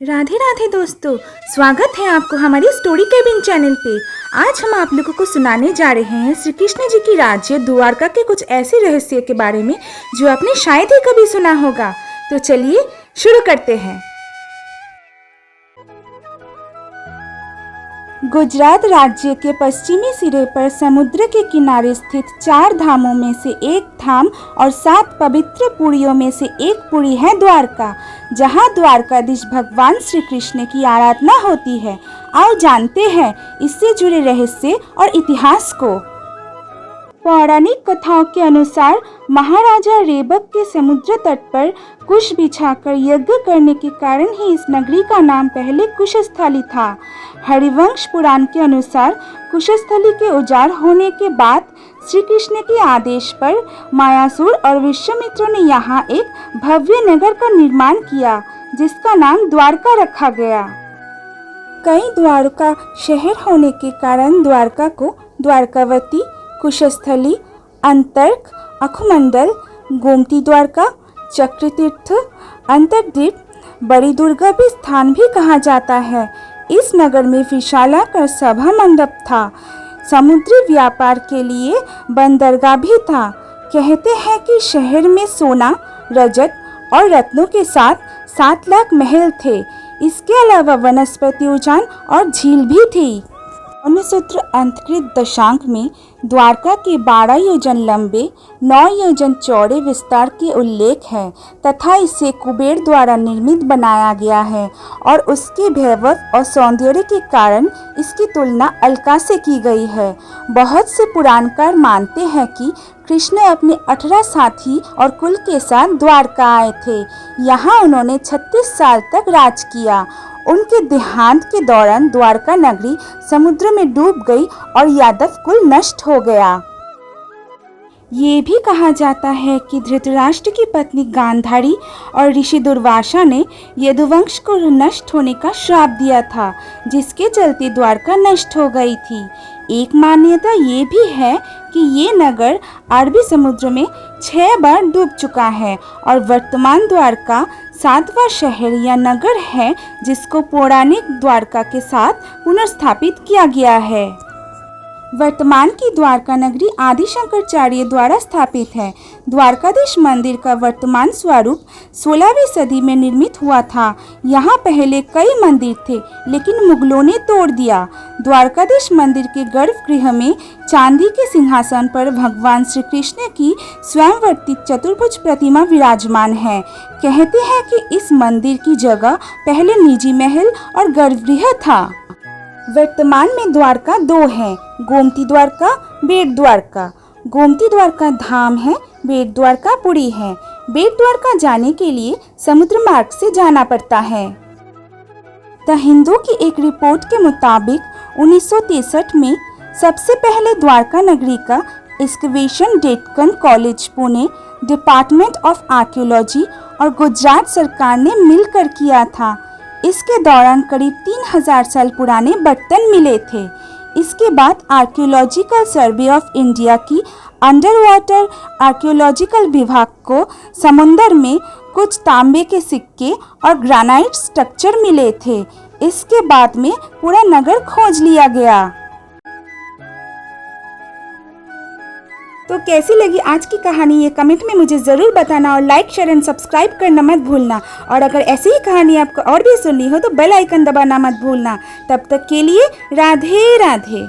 राधे राधे दोस्तों, स्वागत है आपको हमारी स्टोरी केबिन चैनल पे। आज हम आप लोगों को सुनाने जा रहे हैं श्री कृष्ण जी की राज्य द्वारका के कुछ ऐसे रहस्य के बारे में जो आपने शायद ही कभी सुना होगा। तो चलिए शुरू करते हैं। गुजरात राज्य के पश्चिमी सिरे पर समुद्र के किनारे स्थित 4 धामों में से एक धाम और 7 पवित्र पुरियों में से एक पुरी है द्वारका, जहां द्वारकाधीश भगवान श्री कृष्ण की आराधना होती है। आओ जानते हैं इससे जुड़े रहस्य और इतिहास को। पौराणिक कथाओं के अनुसार महाराजा रेबक के समुद्र तट पर कुश बिछाकर यज्ञ करने के कारण ही इस नगरी का नाम पहले कुशस्थली था। हरिवंश पुराण के अनुसार कुशस्थली के उजाड़ होने के बाद श्री कृष्ण के आदेश पर मायासुर और विश्वामित्र ने यहाँ एक भव्य नगर का निर्माण किया, जिसका नाम द्वारका रखा गया। कई द्वारका शहर होने के कारण द्वारका को द्वारकावती, कुशस्थली, अंतर्क, अखुमंडल, गोमती द्वारका, चक्रतीर्थ, अंतरद्वीप, बड़ी दुर्गा भी स्थान भी कहा जाता है। इस नगर में विशालाकार सभा मंडप था। समुद्री व्यापार के लिए बंदरगाह भी था। कहते हैं कि शहर में सोना, रजत और रत्नों के साथ 7 लाख महल थे। इसके अलावा वनस्पति उद्यान और झील भी थी। अनुसूत्र अंतकृत दशांक में द्वारका के 12 योजन लंबे 9 योजन चौड़े विस्तार के उल्लेख है तथा इसे कुबेर द्वारा निर्मित बनाया गया है और उसके वैभव और सौंदर्य के कारण इसकी तुलना अलका से की गई है। बहुत से पुराणकार मानते हैं कि कृष्ण अपने 18 साथी और कुल के साथ द्वारका आए थे। यहाँ उन्होंने 36 साल तक राज किया। उनके देहांत के दौरान द्वारका नगरी समुद्र में डूब गई और यादव कुल नष्ट हो गया। ये भी कहा जाता है कि धृतराष्ट्र की पत्नी गांधारी और ऋषि दुर्वासा ने यदुवंश को नष्ट होने का श्राप दिया था, जिसके चलते द्वारका नष्ट हो गई थी। एक मान्यता ये भी है कि ये नगर अरबी समुद्र में 6 बार डूब चुका है और वर्तमान द्वारका 7वां शहर या नगर है, जिसको पौराणिक द्वारका के साथ पुनर्स्थापित किया गया है। वर्तमान की द्वारका नगरी आदि शंकराचार्य द्वारा स्थापित है। द्वारकाधीश मंदिर का वर्तमान स्वरूप 16वीं सदी में निर्मित हुआ था। यहाँ पहले कई मंदिर थे, लेकिन मुगलों ने तोड़ दिया। द्वारकाधीश मंदिर के गर्भगृह में चांदी के सिंहासन पर भगवान श्री कृष्ण की स्वयंवर्ती चतुर्भुज प्रतिमा विराजमान है। कहते हैं कि इस मंदिर की जगह पहले निजी महल और गर्भगृह था। वर्तमान में द्वारका 2 हैं, गोमती द्वारका, बेट द्वारका। गोमती द्वारका धाम है, बेट द्वारका पुरी है। बेट द्वारका जाने के लिए समुद्र मार्ग से जाना पड़ता है। द हिंदू की एक रिपोर्ट के मुताबिक 1963 में सबसे पहले द्वारका नगरी का excavation Deccan college Pune, department of archaeology और गुजरात सरकार ने मिलकर किया था। इसके दौरान करीब 3000 साल पुराने बर्तन मिले थे। इसके बाद आर्कियोलॉजिकल सर्वे ऑफ इंडिया की अंडर वाटर आर्कियोलॉजिकल विभाग को समुद्र में कुछ तांबे के सिक्के और ग्रेनाइट स्ट्रक्चर मिले थे। इसके बाद में पूरा नगर खोज लिया गया। तो कैसी लगी आज की कहानी, ये कमेंट में मुझे ज़रूर बताना और लाइक, शेयर एंड सब्सक्राइब करना मत भूलना। और अगर ऐसी ही कहानी आपको और भी सुननी हो तो बेल आइकन दबाना मत भूलना। तब तक के लिए राधे राधे।